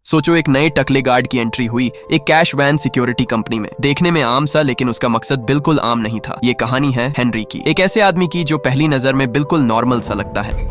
सोचो, एक नए टकले गार्ड की एंट्री हुई एक कैश वैन सिक्योरिटी कंपनी में। देखने में आम सा, लेकिन उसका मकसद बिल्कुल आम नहीं था। ये कहानी है हेनरी की, एक ऐसे आदमी की जो पहली नजर में बिल्कुल नॉर्मल सा लगता है,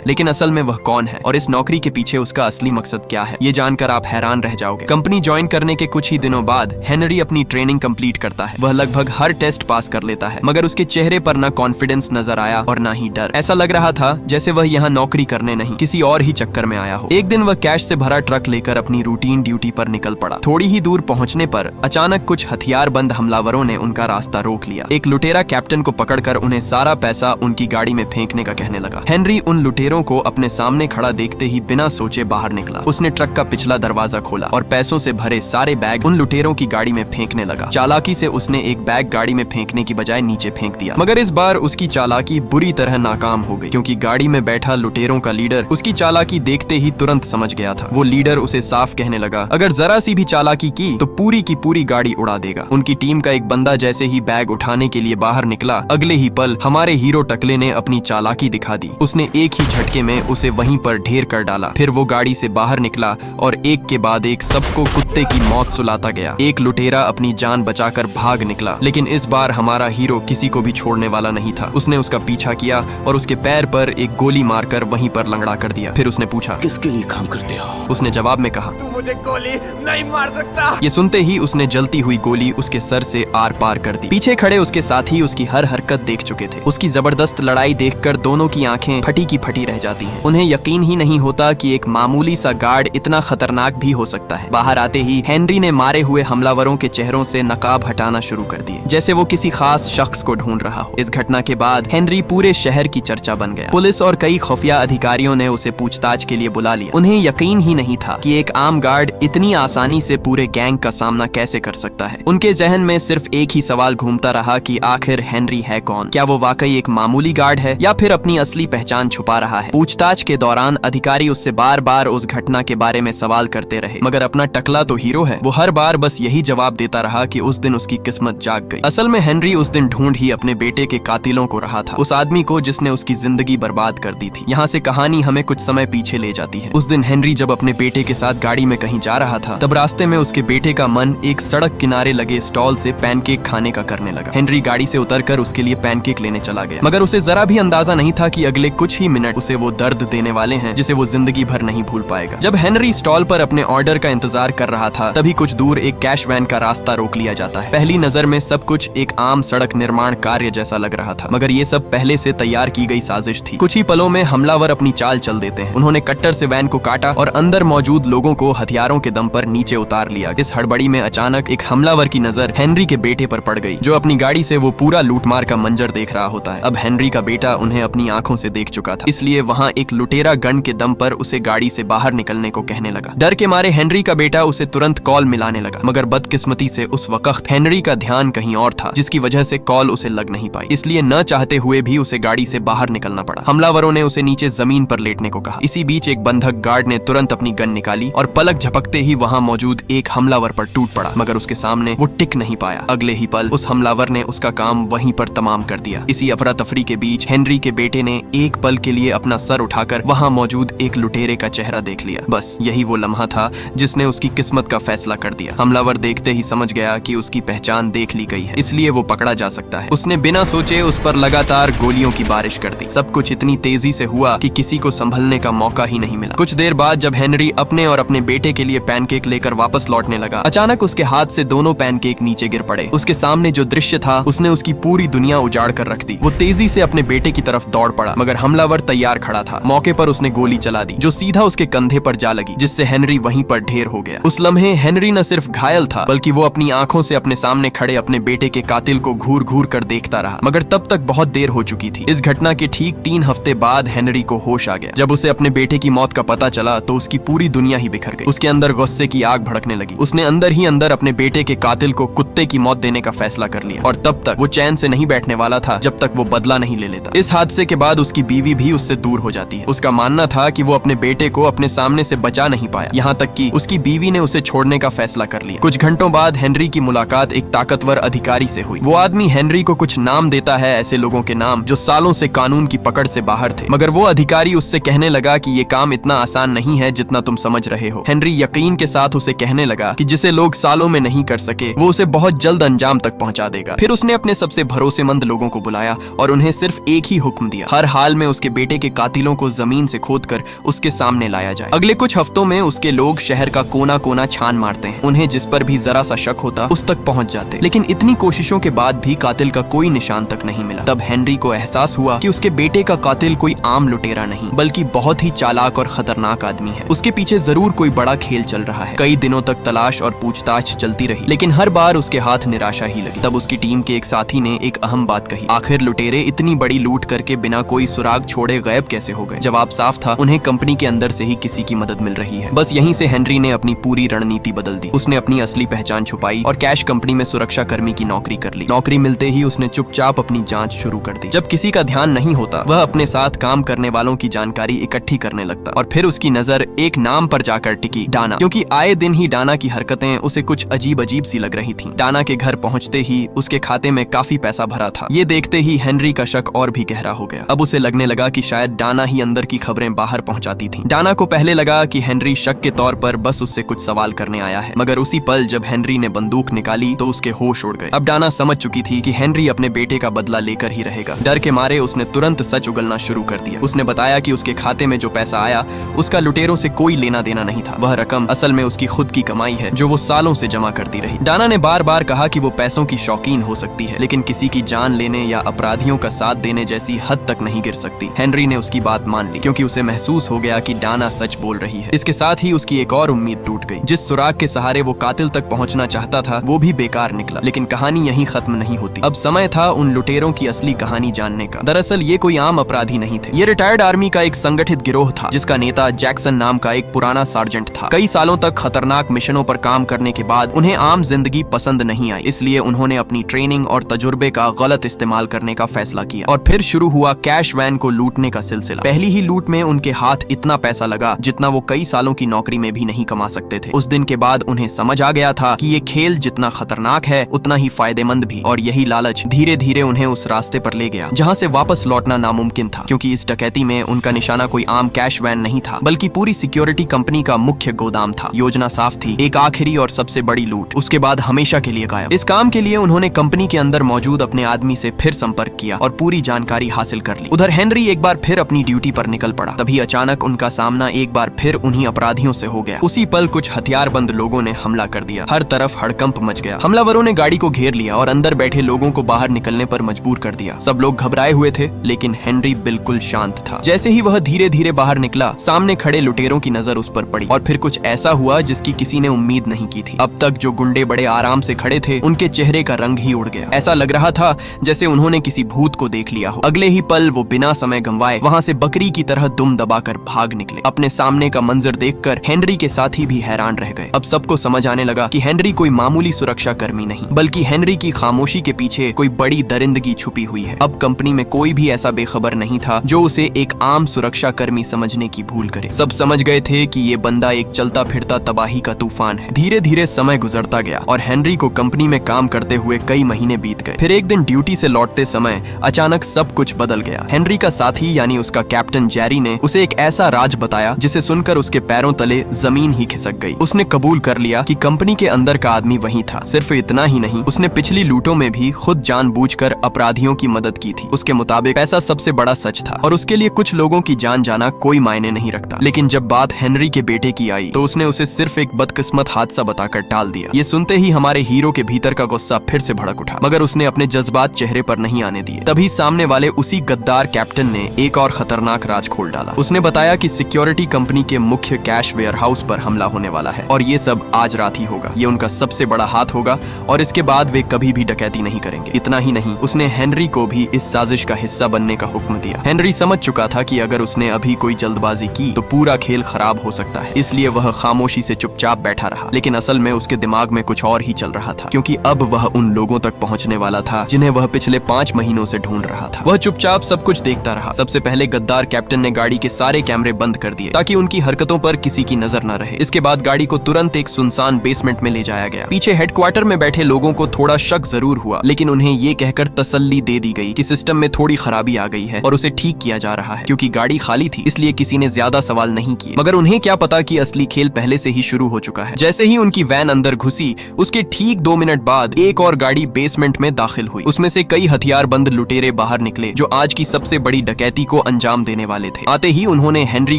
लेकिन असल में वह कौन है और इस नौकरी के पीछे उसका असली मकसद क्या है, ये जानकर आप हैरान रह जाओगे। कंपनी ज्वाइन करने के कुछ ही दिनों बाद हेनरी अपनी ट्रेनिंग कंप्लीट करता है। वह लगभग हर टेस्ट पास कर लेता है, मगर उसके चेहरे पर ना कॉन्फिडेंस नजर आया और ना ही डर। ऐसा लग रहा था जैसे वह यहाँ नौकरी करने नहीं, किसी और ही चक्कर में आया हो। एक दिन वह कैश से भरा ट्रक लेकर अपनी रूटीन ड्यूटी पर निकल पड़ा। थोड़ी ही दूर पहुंचने पर अचानक कुछ हथियारबंद हमलावरों ने उनका रास्ता रोक लिया। एक लुटेरा कैप्टन को पकड़कर उन्हें सारा पैसा उनकी गाड़ी में फेंकने का कहने लगा। हेनरी उन लुटेरों को अपने सामने खड़ा देखते ही बिना सोचे बाहर निकला। उसने ट्रक का पिछला दरवाजा खोला और पैसों से भरे सारे बैग उन लुटेरों की गाड़ी में फेंकने लगा। चालाकी से उसने एक बैग गाड़ी में फेंकने की बजाय नीचे फेंक दिया, मगर इस बार उसकी चालाकी बुरी तरह नाकाम हो गई, क्योंकि गाड़ी में बैठा लुटेरों का लीडर उसकी चालाकी देखते ही तुरंत समझ गया था। वो लीडर उसे साफ कहने लगा, अगर जरा सी भी चालाकी की तो पूरी की पूरी गाड़ी उड़ा देगा। उनकी टीम का एक बंदा जैसे ही बैग उठाने के लिए बाहर निकला, अगले ही पल हमारे हीरो टकले ने अपनी चालाकी दिखा दी। उसने एक ही झटके में उसे वहीं पर ढेर कर डाला। फिर वो गाड़ी से बाहर निकला और एक के बाद एक सबको कुत्ते की मौत सुलाता गया। एक लुटेरा अपनी जान बचाकर भाग निकला, लेकिन इस बार हमारा हीरो किसी को भी छोड़ने वाला नहीं था। उसने उसका पीछा किया और उसके पैर पर एक गोली मारकर वहीं पर लंगड़ा कर दिया। फिर उसने पूछा, किसके लिए काम करते हो? उसने जवाब में कहा, तू मुझे गोली नहीं मार सकता। ये सुनते ही उसने जलती हुई गोली उसके सर से आर पार कर दी। पीछे खड़े उसके साथी उसकी हर हरकत देख चुके थे। उसकी जबरदस्त लड़ाई देखकर दोनों की आंखें फटी की फटी रह जाती हैं। उन्हें यकीन ही नहीं होता कि एक मामूली सा गार्ड इतना खतरनाक भी हो सकता है। बाहर आते ही हेनरी ने मारे हुए हमलावरों के चेहरों से नकाब हटाना शुरू कर दिए, जैसे वो किसी खास शख्स को ढूंढ रहा हो। इस घटना के बाद हेनरी पूरे शहर की चर्चा बन गया। पुलिस और कई खुफिया अधिकारियों ने उसे पूछताछ के लिए बुला लिया। उन्हें यकीन ही नहीं था कि एक आम गार्ड इतनी आसानी से पूरे गैंग का सामना कैसे कर सकता है। उनके जहन में सिर्फ एक ही सवाल घूमता रहा कि आखिर हेनरी है कौन? क्या वो वाकई एक मामूली गार्ड है या फिर अपनी असली पहचान छुपा रहा है? पूछताछ के दौरान अधिकारी उससे बार बार उस घटना के बारे में सवाल करते रहे, मगर अपना टकला तो हीरो है, वो हर बार बस यही जवाब देता रहा कि उस दिन उसकी किस्मत जाग गई। असल में हेनरी उस दिन ढूंढ ही अपने बेटे के कातिलों को रहा था, उस आदमी को जिसने उसकी जिंदगी बर्बाद कर दी थी। यहाँ से कहानी हमें कुछ समय पीछे ले जाती है। उस दिन हेनरी जब अपने बेटे के साथ गाड़ी में कहीं जा रहा था, तब रास्ते में उसके बेटे का मन एक सड़क किनारे लगे स्टॉल से पैनकेक खाने का करने लगा। हेनरी गाड़ी से उतरकर उसके लिए पैनकेक लेने चला गया, मगर उसे जरा भी अंदाजा नहीं था कि अगले कुछ ही मिनट उसे वो दर्द देने वाले हैं जिसे वो जिंदगी भर नहीं भूल पाएगा। जब हेनरी स्टॉल पर अपने ऑर्डर का इंतजार कर रहा था, तभी कुछ दूर एक कैश वैन का रास्ता रोक लिया जाता है। पहली नजर में सब कुछ एक आम सड़क निर्माण कार्य जैसा लग रहा था, मगर ये सब पहले से तैयार की गई साजिश थी। कुछ ही पलों में हमलावर अपनी चाल चल देते हैं। उन्होंने कट्टर से वैन को काटा और अंदर मौजूद लोगों को हथियारों के दम पर नीचे उतार लिया। इस हड़बड़ी में अचानक एक हमलावर की नजर हेनरी के बेटे पर पड़ गई, जो अपनी गाड़ी से वो पूरा लूटमार का मंजर देख रहा होता है। अब हेनरी का बेटा उन्हें अपनी आंखों से देख चुका था, इसलिए वहाँ एक लुटेरा गन के दम पर उसे गाड़ी से बाहर निकलने को कहने लगा। डर के मारे हेनरी का बेटा उसे तुरंत कॉल मिलाने लगा, मगर बदकिस्मती से उस वक्त हेनरी का ध्यान कहीं और था, जिसकी वजह से कॉल उसे लग नहीं पाई। इसलिए न चाहते हुए भी उसे गाड़ी से बाहर निकलना पड़ा। हमलावरों ने उसे नीचे जमीन पर लेटने को कहा। इसी बीच एक बंधक गार्ड ने तुरंत अपनी गन निकाली और पलक झपकते ही वहाँ मौजूद एक हमलावर पर टूट पड़ा, मगर उसके सामने वो टिक नहीं पाया। अगले ही पल उस हमलावर ने उसका काम वहीं पर तमाम कर दिया। इसी अफरा तफरी के बीच हेनरी के बेटे ने एक पल के लिए अपना सर उठाकर वहाँ मौजूद एक लुटेरे का चेहरा देख लिया। बस यही वो लम्हा था जिसने उसकी किस्मत का फैसला कर दिया। हमलावर देखते ही समझ गया कि उसकी पहचान देख ली गई है, इसलिए वो पकड़ा जा सकता है। उसने बिना सोचे उस पर लगातार गोलियों की बारिश कर दी। सब कुछ इतनी तेजी से हुआ कि किसी को संभलने का मौका ही नहीं मिला। कुछ देर बाद जब हेनरी अपने और अपने बेटे के लिए पैनकेक लेकर वापस लौटने लगा, अचानक उसके हाथ से दोनों पैनकेक नीचे गिर पड़े। उसके सामने जो दृश्य था उसने उसकी पूरी दुनिया उजाड़ कर रख दी। वो तेजी से अपने बेटे की तरफ दौड़ पड़ा, मगर हमलावर तैयार खड़ा था। मौके पर उसने गोली चला दी, जो सीधा उसके कंधे पर जा लगी, जिससे हेनरी वहीं पर ढेर हो गया। उस लम्हे हेनरी न सिर्फ घायल था, बल्कि वो अपनी आंखों से अपने सामने खड़े अपने बेटे के कातिल को घूर घूर कर देखता रहा, मगर तब तक बहुत देर हो चुकी थी। इस घटना के ठीक 3 हफ्ते बाद हेनरी को होश आ गया। जब उसे अपने बेटे की मौत का पता चला तो उसकी पूरी दुनिया ही बिखर गई। उसके अंदर गुस्से की आग भड़कने लगी। उसने अंदर ही अंदर अपने बेटे के कातिल को कुत्ते की मौत देने का फैसला कर लिया, और तब तक वो चैन से नहीं बैठने वाला था जब तक वो बदला नहीं ले लेता। इस हादसे के बाद उसकी बीवी भी उससे दूर हो जाती है। उसका मानना था कि वो अपने बेटे को अपने सामने से बचा नहीं पाया, यहाँ तक कि उसकी बीवी ने उसे छोड़ने का फैसला कर लिया। कुछ घंटों बाद हेनरी की मुलाकात एक ताकतवर अधिकारी से हुई। वो आदमी हेनरी को कुछ नाम देता है, ऐसे लोगों के नाम जो सालों से कानून की पकड़ से बाहर थे, मगर वो अधिकारी उससे कहने लगा कि ये काम इतना आसान नहीं है जितना तुम समझ रहे हो। हेनरी यकीन के साथ उसे कहने लगा कि जिसे लोग सालों में नहीं कर सके वो उसे बहुत जल्द अंजाम तक पहुंचा देगा। फिर उसने अपने सबसे भरोसेमंद लोगों को बुलाया और उन्हें सिर्फ एक ही हुक्म दिया, हर हाल में उसके बेटे के कातिलों को जमीन से खोदकर उसके सामने लाया जाए। अगले कुछ हफ्तों में उसके लोग शहर का कोना कोना छान मारते हैं, उन्हें जिस पर भी जरा सा शक होता उस तक पहुंच जाते, लेकिन इतनी कोशिशों के बाद भी कातिल का कोई निशान तक नहीं मिला। तब हेनरी को एहसास हुआ कि उसके बेटे का कातिल कोई आम लुटेरा नहीं बल्कि बहुत ही चालाक और खतरनाक आदमी है। उसके पीछे जरूर कोई बड़ा खेल चल रहा है। कई दिनों तक तलाश और पूछताछ चलती रही, लेकिन हर बार उसके हाथ निराशा ही लगी। तब उसकी टीम के एक साथी ने एक अहम बात कही, आखिर लुटेरे इतनी बड़ी लूट करके बिना कोई सुराग छोड़े गायब कैसे हो गए? जवाब साफ था, उन्हें कंपनी के अंदर से ही किसी की मदद मिल रही है। बस यहीं से हेनरी ने अपनी पूरी रणनीति बदल दी। उसने अपनी असली पहचान छुपाई और कैश कंपनी में सुरक्षा कर्मी की नौकरी कर ली। नौकरी मिलते ही उसने चुपचाप अपनी जांच शुरू कर दी। जब किसी का ध्यान नहीं होता वह अपने साथ काम करने वालों की जानकारी इकट्ठी करने लगता और फिर उसकी नजर एक नाम पर जाकर टिकी, डाना, क्योंकि आए दिन ही डाना की हरकतें उसे कुछ अजीब अजीब सी लग रही थीं। डाना के घर पहुंचते ही उसके खाते में काफी पैसा भरा था। ये देखते ही हेनरी का शक और भी गहरा हो गया। अब उसे लगने लगा कि शायद डाना ही अंदर की खबरें बाहर पहुंचाती थी। डाना को पहले लगा कि हेनरी शक के तौर पर बस उससे कुछ सवाल करने आया है, मगर उसी पल जब हेनरी ने बंदूक निकाली तो उसके होश उड़ गए। अब डाना समझ चुकी थी कि हेनरी अपने बेटे का बदला लेकर ही रहेगा। डर के मारे उसने तुरंत सच उगलना शुरू कर दिया। उसने बताया कि उसके खाते में जो पैसा आया उसका लुटेरों से कोई लेना देना नहीं था। वह रकम असल में उसकी खुद की कमाई है जो वो सालों से जमा करती रही। डाना ने बार बार कहा कि वो पैसों की शौकीन हो सकती है, लेकिन किसी की जान लेने या अपराधियों का साथ देने जैसी हद तक नहीं गिर सकती। हेनरी ने उसकी बात मान ली क्योंकि उसे महसूस हो गया कि डाना सच बोल रही है। इसके साथ ही उसकी एक और उम्मीद टूट गई। जिस सुराग के सहारे वो कातिल तक पहुंचना चाहता था वो भी बेकार निकला। लेकिन कहानी यहीं खत्म नहीं होती। अब समय था उन लुटेरों की असली कहानी जानने का। दरअसल ये कोई आम अपराधी नहीं थे। ये रिटायर्ड आर्मी का एक संगठित गिरोह था जिसका नेता जैक्सन नाम का एक पुराना सार्जेंट था। कई सालों तक खतरनाक मिशनों पर काम करने के बाद उन्हें आम जिंदगी पसंद नहीं आई, इसलिए उन्होंने अपनी ट्रेनिंग और तजुर्बे का गलत इस्तेमाल करने का फैसला किया और फिर शुरू हुआ कैश वैन को लूटने का सिलसिला। पहली ही लूट में उनके हाथ इतना पैसा लगा जितना वो कई सालों की नौकरी में भी नहीं कमा सकते थे। उस दिन के बाद उन्हें समझ आ गया था कि ये खेल जितना खतरनाक है उतना ही फायदेमंद भी, और यही लालच धीरे धीरे उन्हें उस रास्ते पर ले गया जहाँ से वापस लौटना नामुमकिन था, क्योंकि इस डकैती में उनका निशाना कोई आम कैश वैन नहीं था बल्कि पूरी सिक्योरिटी कंपनी का मुख्य गोदाम था। योजना साफ थी, एक आखिरी और सबसे बड़ी लूट, उसके बाद हमेशा के लिए गायब। इस काम के लिए उन्होंने कंपनी के अंदर मौजूद अपने आदमी से फिर संपर्क किया और पूरी जानकारी हासिल कर ली। उधर हेनरी एक बार फिर अपनी ड्यूटी पर निकल पड़ा। तभी अचानक उनका सामना एक बार फिर उन्हीं अपराधियों से हो गया। उसी पल कुछ हथियारबंद लोगों ने हमला कर दिया। हर तरफ हड़कंप मच गया। हमलावरों ने गाड़ी को घेर लिया और अंदर बैठे लोगों को बाहर निकलने पर मजबूर कर दिया। सब लोग घबराए हुए थे, लेकिन हेनरी बिल्कुल शांत था। जैसे ही वह धीरे धीरे बाहर निकला, सामने खड़े लुटेरों की नजर उस पर पड़ी और फिर कुछ ऐसा हुआ जिसकी किसी ने उम्मीद नहीं की थी। अब तक जो गुंडे बड़े आराम से खड़े थे, उनके चेहरे का रंग ही उड़ गया। ऐसा लग रहा था जैसे उन्होंने किसी भूत को देख लिया हो। अगले ही पल वो बिना समय गंवाए वहां से बकरी की तरह दुम दबाकर भाग निकले। अपने सामने का मंजर देखकर हेनरी के साथी भी हैरान रह गए। अब सबको समझ आने लगा कि हेनरी कोई मामूली सुरक्षा कर्मी नहीं, बल्कि हेनरी की खामोशी के पीछे कोई बड़ी दरिंदगी छुपी हुई है। अब कंपनी में कोई भी ऐसा बेखबर नहीं था जो उसे एक आम सुरक्षा कर्मी समझने की भूल करे। सब समझ गए थे कि ये बंदा एक चलता फिरता तबाही का तूफान है। धीरे धीरे समय गुजरता गया और हेनरी को कंपनी में काम करते हुए कई महीने बीत गए। फिर एक दिन ड्यूटी से लौटते समय अचानक सब कुछ बदल गया। हेनरी का साथी यानी उसका कैप्टन जेरी ने उसे एक ऐसा राज बताया जिसे सुनकर उसके पैरों तले जमीन ही खिसक गई। उसने कबूल कर लिया कि कंपनी के अंदर का आदमी वही था। सिर्फ इतना ही नहीं, उसने पिछली लूटों में भी खुद जानबूझकर अपराधियों की मदद की थी। उसके मुताबिक पैसा सबसे बड़ा सच था और उसके लिए कुछ लोगों की जान जाना कोई मायने नहीं रखता। लेकिन जब बात हेनरी के बेटे की आई तो उसने उसे सिर्फ एक बदकिस्मत हादसा बताकर टाल दिया। ये सुनते ही हमारे हीरो के भीतर का गुस्सा फिर से भड़क उठा, मगर उसने अपने जज्बात चेहरे पर नहीं आने दिए। तभी सामने वाले उसी गद्दार कैप्टन ने एक और खतरनाक राज खोल डाला। उसने बताया कि सिक्योरिटी कंपनी के मुख्य कैश वेयर हाउस पर हमला होने वाला है और ये सब आज रात ही होगा। ये उनका सबसे बड़ा हाथ होगा और इसके बाद वे कभी भी डकैती नहीं करेंगे। इतना ही नहीं, उसने हेनरी को भी इस साजिश का हिस्सा बनने का हुक्म दिया। हेनरी समझ चुका था कि अगर उसने अभी कोई जल्दबाजी की तो पूरा खेल खराब हो सकता है, इसलिए वह खामोशी से चुपचाप बैठा रहा। लेकिन असल में उसके दिमाग में कुछ और ही चल रहा था, क्योंकि अब वह उन लोगों तक पहुंचने वाला था जिन्हें वह पिछले 5 महीनों से ढूंढ रहा था। वह चुपचाप सब कुछ देखता रहा। सबसे पहले पहले गद्दार कैप्टन ने गाड़ी के सारे कैमरे बंद कर दिए ताकि उनकी हरकतों पर किसी की नजर न रहे। इसके बाद गाड़ी को तुरंत एक सुनसान बेसमेंट में ले जाया गया। पीछे हेडक्वार्टर में बैठे लोगों को थोड़ा शक जरूर हुआ, लेकिन उन्हें ये कहकर तसल्ली दे दी गई कि सिस्टम में थोड़ी खराबी आ गई है और उसे ठीक किया जा रहा है। क्योंकि गाड़ी खाली थी इसलिए किसी ने ज्यादा सवाल नहीं किए, मगर उन्हें क्या पता कि असली खेल पहले से ही शुरू हो चुका है। जैसे ही उनकी वैन अंदर घुसी उसके ठीक 2 मिनट बाद एक और गाड़ी बेसमेंट में दाखिल हुई। उसमें से कई हथियारबंद लुटेरे बाहर निकले जो आज की सबसे बड़ी डकैती को अंजाम देने वाले थे। आते ही उन्होंने हेनरी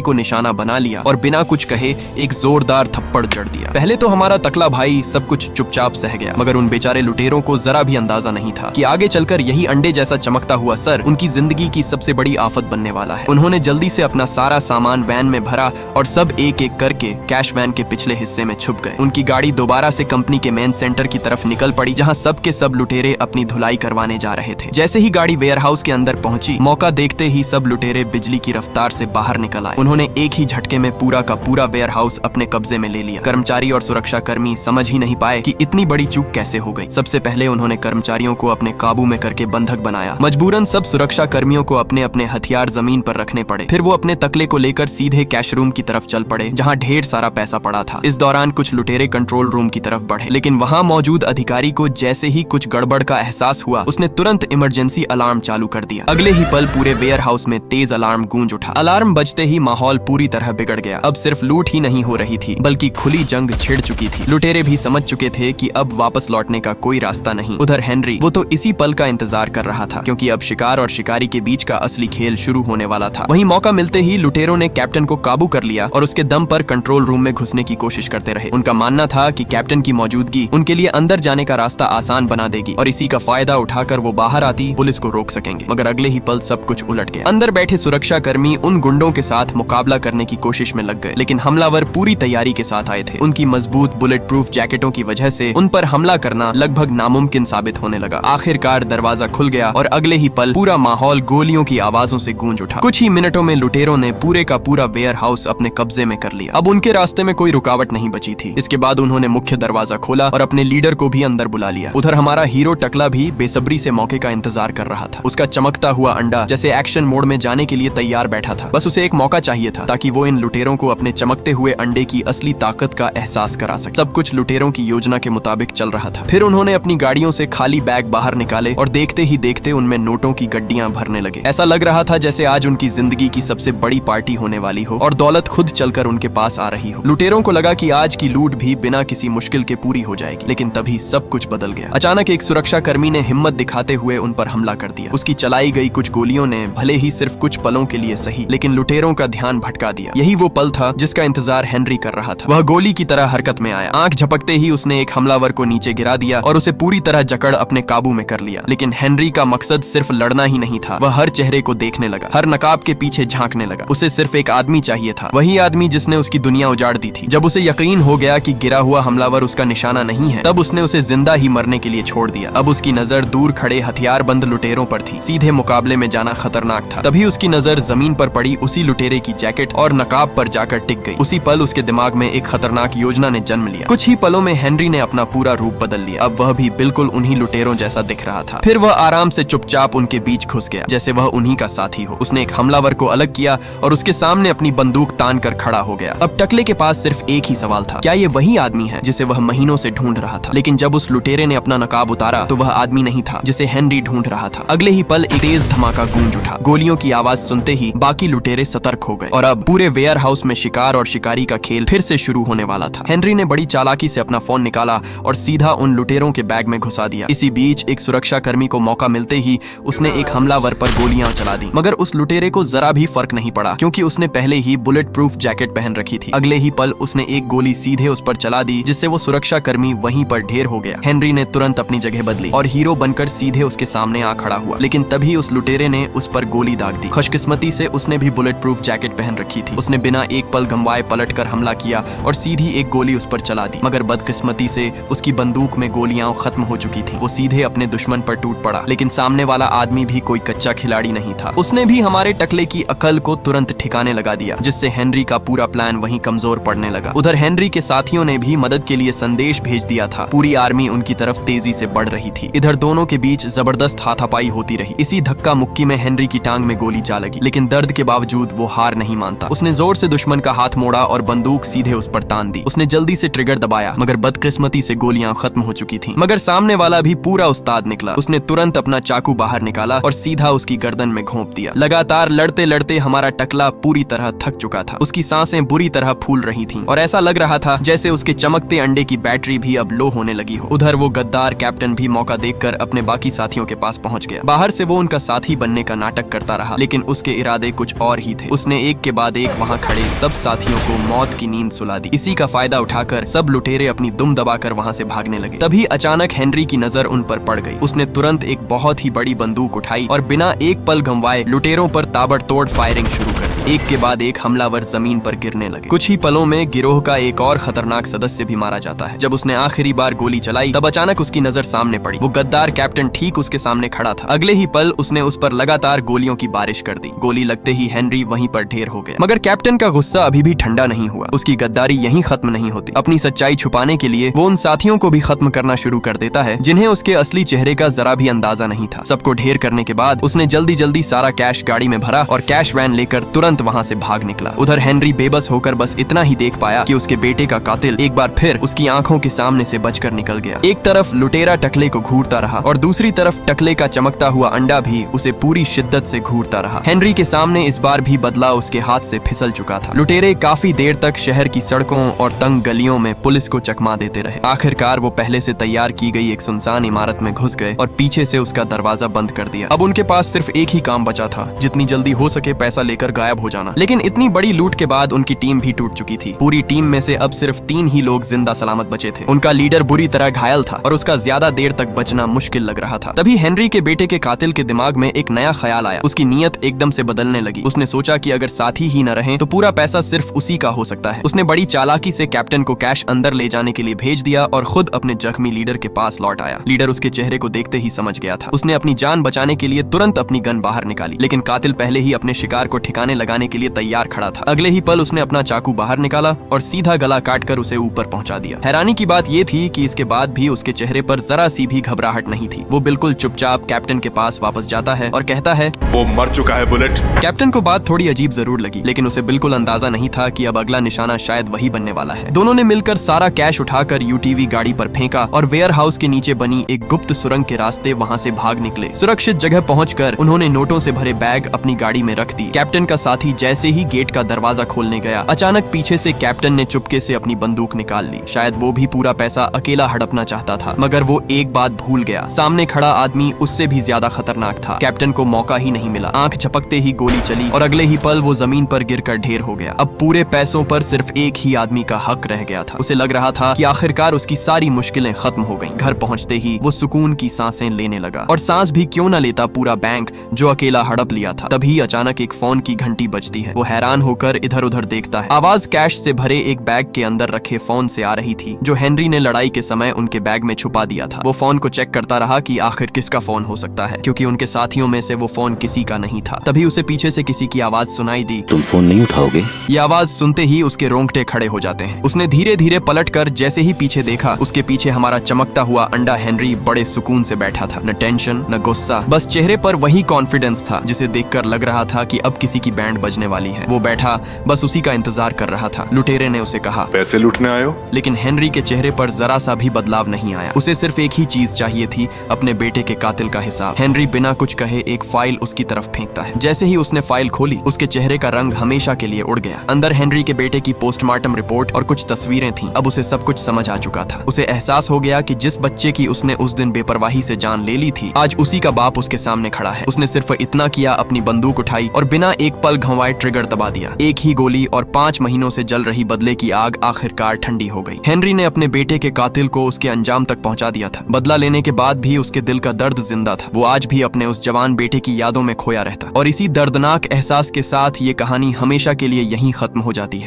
को निशाना बना लिया और बिना कुछ कहे एक जोरदार थप्पड़ जड़ दिया। पहले तो हमारा तकला भाई सब कुछ चुपचाप सह गया, मगर उन बेचारे लुटेरों को जरा भी अंदाजा नहीं था कि आगे चलकर यही अंडे जैसा चमकता हुआ सर उनकी जिंदगी की सबसे बड़ी आफत बनने वाला है। उन्होंने जल्दी से अपना सारा सामान वैन में भरा और सब एक एक करके कैश वैन के पिछले हिस्से में छुप गए। उनकी गाड़ी दोबारा से कंपनी के मेन सेंटर की तरफ निकल पड़ी, जहां सब के सब लुटेरे अपनी धुलाई करवाने जा रहे थे। जैसे ही गाड़ी वेयरहाउस के अंदर पहुंची, मौका देखते ही सब लुटेरे बिजली की रफ्तार से बाहर निकल आए। उन्होंने एक ही झटके में पूरा का पूरा वेयरहाउस अपने कब्जे में ले लिया। कर्मचारी और सुरक्षा कर्मी समझ ही नहीं पाए कि इतनी बड़ी चूक कैसे हो गई। सबसे पहले उन्होंने कर्मचारियों को अपने काबू में करके बंधक बनाया। मजबूरन सब सुरक्षा कर्मियों को अपने अपने हथियार जमीन पर रखने पड़े। फिर वो अपने तकले को लेकर सीधे कैश रूम की तरफ चल पड़े, जहाँ ढेर सारा पैसा पड़ा था। इस दौरान कुछ लुटेरे कंट्रोल रूम की तरफ बढ़े, लेकिन वहाँ मौजूद अधिकारी को जैसे ही कुछ गड़बड़ का एहसास हुआ, उसने तुरंत इमरजेंसी अलार्म चालू कर दिया। अगले ही पल पूरे वेयरहाउस में तेज अलार्म गूंज उठा। अलार्म बजते ही माहौल पूरी तरह बिगड़ गया। अब सिर्फ लूट ही नहीं हो रही थी, बल्कि खुली जंग छिड़ चुकी थी। लुटेरे भी समझ चुके थे कि अब वापस लौटने का कोई रास्ता नहीं। उधर हेनरी, वो तो इसी पल का इंतजार कर रहा था, क्योंकि अब शिकार और शिकारी के बीच का असली खेल शुरू होने वाला था। वहीं मौका मिलते ही लुटेरों ने कैप्टन को काबू कर लिया और उसके दम पर कंट्रोल रूम में घुसने की कोशिश करते रहे। उनका मानना था कि कैप्टन की मौजूदगी उनके लिए अंदर जाने का रास्ता आसान बना देगी और इसी का फायदा उठाकर वो बाहर आती पुलिस को रोक सकेंगे। मगर अगले ही पल सब कुछ उलट गया। अंदर बैठे सुरक्षा कर्मी उन गुंडों के साथ मुकाबला करने की कोशिश में लग गए, लेकिन हमलावर पूरी तैयारी के साथ आए थे। उनकी मजबूत बुलेट प्रूफ जैकेटों की वजह से उन पर हमला करना लगभग नामुमकिन साबित होने लगा। आखिरकार दरवाजा खुल गया और अगले ही पल पूरा माहौल गोलियों की आवाजों से गूंज उठा। कुछ ही मिनटों में लुटेरों ने पूरे का पूरा वेयर हाउस अपने कब्जे में कर लिया। अब उनके रास्ते में कोई रुकावट नहीं बची थी। इसके बाद उन्होंने मुख्य दरवाजा खोला और अपने लीडर को भी अंदर बुला लिया। उधर हमारा हीरो टकला भी बेसब्री से मौके का इंतजार कर रहा था। उसका चमकता हुआ अंडा जैसे एक्शन मोड में जाने के लिए तैयार बैठा था। बस उसे एक मौका चाहिए था ताकि वो इन लुटेरों को अपने चमकते हुए अंडे की असली ताकत का एहसास करा सके। सब कुछ लुटेरों की योजना के मुताबिक चल रहा था। फिर उन्होंने अपनी गाड़ियों से खाली बैग बाहर निकाले और देखते ही देखते उनमें नोटों की गड्डियां भरने लगे। ऐसा लग रहा था जैसे आज उनकी जिंदगी की सबसे बड़ी पार्टी होने वाली हो और दौलत खुद चलकर उनके पास आ रही हो। लुटेरों को लगा कि आज की लूट भी बिना किसी मुश्किल के पूरी हो जाएगी, लेकिन तभी सब कुछ बदल गया। अचानक एक सुरक्षा कर्मी ने हिम्मत दिखाते हुए उन पर हमला कर दिया। उसकी चलाई गई कुछ गोलियों ने भले ही सिर्फ कुछ पलों के लिए सही, लेकिन लुटेरों का ध्यान भटका दिया। यही वो पल था जिसका इंतजार हेनरी कर रहा था। वह गोली की तरह हरकत में आया। आंख झपकते ही उसने एक हमलावर को नीचे गिरा दिया और उसे पूरी तरह जकड़ अपने काबू में कर लिया। लेकिन हेनरी का मकसद सिर्फ लड़ना ही नहीं था। वह हर चेहरे को देखने लगा, हर नकाब के पीछे झांकने लगा। उसे सिर्फ एक आदमी चाहिए था, वही आदमी जिसने उसकी दुनिया उजाड़ दी थी। जब उसे यकीन हो गया कि गिरा हुआ हमलावर उसका निशाना नहीं है, तब उसने उसे जिंदा ही मरने के लिए छोड़ दिया। अब उसकी नजर दूर खड़े हथियारबंद लुटेरों पर थी। सीधे मुकाबले में जाना खतरनाक था। तभी उसकी नजर जमीन पर पड़ी उसी लुटेरे की जैकेट और नकाब पर जाकर टिक गई। उसी पल उसके दिमाग में एक खतरनाक योजना ने जन्म लिया। कुछ ही पलों में हेनरी ने अपना पूरा रूप बदल लिया। अब वह भी बिल्कुल उन्हीं लुटेरों जैसा दिख रहा था। फिर वह आराम से चुपचाप उनके बीच घुस गया, जैसे वह उन्हीं का साथी हो। उसने एक हमलावर को अलग किया और उसके सामने अपनी बंदूक तान कर खड़ा हो गया। अब टकले के पास सिर्फ एक ही सवाल था, क्या ये वही आदमी है जिसे वह महीनों से ढूंढ रहा था? लेकिन जब उस लुटेरे ने अपना नकाब उतारा तो वह आदमी नहीं था जिसे हेनरी ढूंढ रहा था। अगले ही पल एक तेज धमाका गूंज उठा। गोलियों की आवाज सुनते ही बाकी लुटेरे सतर्क हो गए और अब पूरे वेयर हाउस में शिकार और शिकारी का खेल फिर से शुरू होने वाला था। हेनरी ने बड़ी चालाकी से अपना फोन निकाला और सीधा उन लुटेरों के बैग में घुसा दिया। इसी बीच एक सुरक्षा कर्मी को मौका मिलते ही उसने एक हमलावर पर गोलियां चला दी, मगर उस लुटेरे को जरा भी फर्क नहीं पड़ा क्योंकि उसने पहले ही बुलेट प्रूफ जैकेट पहन रखी थी। अगले ही पल उसने एक गोली सीधे उस पर चला दी, जिससे वो सुरक्षा कर्मी वहीं पर ढेर हो गया। हेनरी ने तुरंत अपनी जगह बदली और हीरो बनकर सीधे उसके सामने आ खड़ा हुआ, लेकिन तभी उस लुटेरे ने उस पर गोली दाग दी। खुशकिस्मती से उसने भी बुलेट प्रूफ जैकेट पहन रखी थी। उसने बिना एक पल गंवाए पलटकर हमला किया और सीधी एक गोली उस पर चला दी, मगर बदकिस्मती से उसकी बंदूक में गोलियां खत्म हो चुकी थी। वो सीधे अपने दुश्मन पर टूट पड़ा, लेकिन सामने वाला आदमी भी कोई कच्चा खिलाड़ी नहीं था। उसने भी हमारे टकले की अकल को तुरंत ठिकाने लगा दिया, जिससे हेनरी का पूरा प्लान वहीं कमजोर पड़ने लगा। उधर हेनरी के साथियों ने भी मदद के लिए संदेश भेज दिया था। पूरी आर्मी उनकी तरफ तेजी से बढ़ रही थी। इधर दोनों के बीच जबरदस्त हाथापाई होती रही। इसी धक्का मुक्की में हेनरी की टांग में गोली जा लगी, लेकिन दर्द के बावजूद वो हार नहीं मानता। उसने जोर से दुश्मन का हाथ मोड़ा और बंदूक सीधे उस पर तान दी। उसने जल्दी से ट्रिगर दबाया, मगर बदकिस्मती से गोलियां खत्म हो चुकी थीं। मगर सामने वाला भी पूरा उस्ताद निकला। उसने तुरंत अपना चाकू बाहर निकाला और सीधा उसकी गर्दन में घोंप दिया। लगातार लड़ते लड़ते हमारा टकला पूरी तरह थक चुका था। उसकी सांसें बुरी तरह फूल रही थीं और ऐसा लग रहा था जैसे उसके चमकते अंडे की बैटरी भी अब लो होने लगी हो। उधर वो गद्दार कैप्टन भी मौका देखकर अपने बाकी साथियों के पास पहुंच गया। बाहर से वो उनका साथी बनने का नाटक करता रहा, लेकिन उसके इरादे कुछ और ही थे। उसने एक के बाद एक वहां खड़े सब साथियों को मौत की नींद सुला दी। इसी का फायदा उठाकर सब लुटेरे अपनी दुम दबाकर वहां से भागने लगे। तभी अचानक हेनरी की नजर उन पर पड़ गई। उसने तुरंत एक बहुत ही बड़ी बंदूक उठाई और बिना एक पल गंवाए लुटेरों पर ताबड़तोड़ फायरिंग शुरू कर दी। एक के बाद एक हमलावर जमीन पर गिरने लगे। कुछ ही पलों में गिरोह का एक और खतरनाक सदस्य भी मारा जाता है। जब उसने आखिरी बार गोली चलाई तब अचानक उसकी नजर सामने पड़ी। वो गद्दार कैप्टन ठीक उसके सामने खड़ा था। अगले ही पल उसने उस पर लगातार गोलियों की बारिश कर दी। गोली लगते ही हेनरी वहीं पर ढेर हो गया। मगर कैप्टन का गुस्सा अभी भी ठंडा नहीं हुआ। उसकी गद्दारी यहीं खत्म नहीं होती। अपनी सच्चाई छुपाने के लिए वो उन साथियों को भी खत्म करना शुरू कर देता है जिन्हें उसके असली चेहरे का जरा भी अंदाजा नहीं था। सबको ढेर करने के बाद उसने जल्दी जल्दी सारा कैश गाड़ी में भरा और कैश वैन लेकर तुरंत वहां से भाग निकला। उधर हेनरी बेबस होकर बस इतना ही देख पाया कि उसके बेटे का कातिल एक बार फिर उसकी आंखों के सामने से बचकर निकल गया। एक तरफ लुटेरा टकले को घूरता रहा और दूसरी तरफ टकले का चमकता हुआ अंडा भी उसे पूरी शिद्दत से घूरता रहा। हेनरी के सामने इस बार भी बदला उसके हाथ से फिसल चुका था। लुटेरे काफी देर तक शहर की सड़कों और तंग गलियों में पुलिस को चकमा देते रहे। आखिरकार वो पहले से तैयार की गई एक सुनसान इमारत में घुस गए और पीछे से उसका दरवाजा बंद कर दिया। अब उनके पास सिर्फ एक ही काम बचा था, जितनी जल्दी हो सके पैसा लेकर गायब हो जाना। लेकिन इतनी बड़ी लूट के बाद उनकी टीम भी टूट चुकी थी। पूरी टीम में से अब सिर्फ 3 ही लोग जिंदा सलामत बचे थे। उनका लीडर बुरी तरह घायल था और उसका ज्यादा देर तक बचना मुश्किल लग रहा था। तभी हेनरी के बेटे के कातिल के दिमाग में एक नया ख्याल आया। उसकी नीयत एकदम से बदलने लगी। उसने सोचा कि अगर साथी ही न रहे तो पूरा पैसा सिर्फ उसी का हो सकता है। उसने बड़ी चालाकी से कैप्टन को कैश अंदर ले जाने के लिए भेज दिया और खुद अपने जख्मी लीडर के पास लौट आया। लीडर उसके चेहरे को देखते ही समझ गया था। उसने अपनी जान बचाने के लिए तुरंत अपनी गन बाहर निकाली, लेकिन कातिल पहले ही अपने शिकार को ठिकाने लगाने के लिए तैयार खड़ा था। अगले ही पल उसने अपना चाकू बाहर निकाला और सीधा गला काटकर उसे ऊपर पहुंचा दिया। हैरानी की बात यह थी कि इसके बाद भी उसके चेहरे पर जरा सी भी घबराहट नहीं थी। वो बिल्कुल चुपचाप कैप्टन के पास वापस जाता है और कहता है, वो मर चुका है बुलेट। कैप्टन को बात थोड़ी अजीब जरूर लगी, लेकिन उसे बिल्कुल अंदाजा नहीं था कि अब अगला निशाना शायद वही बनने वाला है। दोनों ने मिलकर सारा कैश उठाकर यूटीवी गाड़ी पर फेंका और वेयर हाउस के नीचे बनी एक गुप्त सुरंग के रास्ते वहां से भाग निकले। सुरक्षित जगह पहुंचकर उन्होंने नोटों से भरे बैग अपनी गाड़ी में रख दी। कैप्टन का साथी जैसे ही गेट का दरवाजा खोलने गया, अचानक पीछे से कैप्टन ने चुपके से अपनी बंदूक निकाल ली। शायद वो भी पूरा पैसा अकेला हड़पना चाहता था, मगर वो एक बात भूल गया। सामने खड़ा आदमी उससे भी ज्यादा खतरनाक था। कैप्टन को मौका ही नहीं मिला। आंख झपकते ही गोली चली और अगले ही पल वो जमीन पर गिरकर ढेर हो गया। अब पूरे पैसों पर सिर्फ एक ही आदमी का हक रह गया था। उसे लग रहा था कि आखिरकार उसकी सारी मुश्किलें खत्म हो गईं। घर पहुंचते ही वो सुकून की सांसें लेने लगा, और सांस भी क्यों न लेता पूरा बैंक जो अकेला हड़प लिया था। तभी अचानक एक फोन की घंटी बजती है। वो हैरान होकर इधर उधर देखता है। आवाज कैश से भरे एक बैग के अंदर रखे फोन से आ रही थी, जो हेनरी ने लड़ाई के समय उनके बैग में छुपा दिया था। वो फोन को चेक करता रहा कि आखिर किसका फोन हो सकता है, क्योंकि उनके साथियों में से वो फोन किसी का नहीं था। तभी उसे पीछे से किसी की आवाज सुनाई दी, तुम फोन नहीं उठाओगे? ये आवाज सुनते ही उसके रोंगटे खड़े हो जाते हैं। उसने धीरे धीरे पलटकर जैसे ही पीछे देखा, उसके पीछे हमारा चमकता हुआ अंडा हेनरी बड़े सुकून से बैठा था। न टेंशन न गुस्सा, बस चेहरे पर वही कॉन्फिडेंस था जिसे देखकर लग रहा था कि अब किसी की बैंड बजने वाली है। वो बैठा बस उसी का इंतजार कर रहा था। लुटेरे ने उसे कहा, पैसे लूटने आए हो? लेकिन हेनरी के चेहरे पर जरा सा भी बदलाव नहीं आया। उसे सिर्फ एक ही चीज चाहिए थी, अपने बेटे के कातिल का हिसाब। हेनरी बिना कुछ कहे एक फाइल उसकी तरफ फेंकता है। जैसे ही उसने फाइल खोली, उसके चेहरे का रंग हमेशा के लिए उड़ गया। अंदर हेनरी के बेटे की पोस्टमार्टम रिपोर्ट और कुछ तस्वीरें थीं। अब उसे सब कुछ समझ आ चुका था। उसे एहसास हो गया कि जिस बच्चे की उसने उस दिन बेपरवाही से जान ले ली थी, आज उसी का बाप उसके सामने खड़ा है। उसने सिर्फ इतना किया, अपनी बंदूक उठाई और बिना एक पल घंवाए ट्रिगर दबा दिया। एक ही गोली और 5 महीनों से जल रही बदले की आग आखिरकार ठंडी हो गई। हेनरी ने अपने बेटे के कातिल को उसके अंजाम तक पहुंचा दिया था। बदला लेने के बाद भी उसके दिल का दर्द जिंदा था। वो आज भी अपने उस जवान बेटे की यादों में खोया रहता, और इसी दर्दनाक एहसास के साथ ये कहानी हमेशा के लिए यहीं खत्म हो जाती है।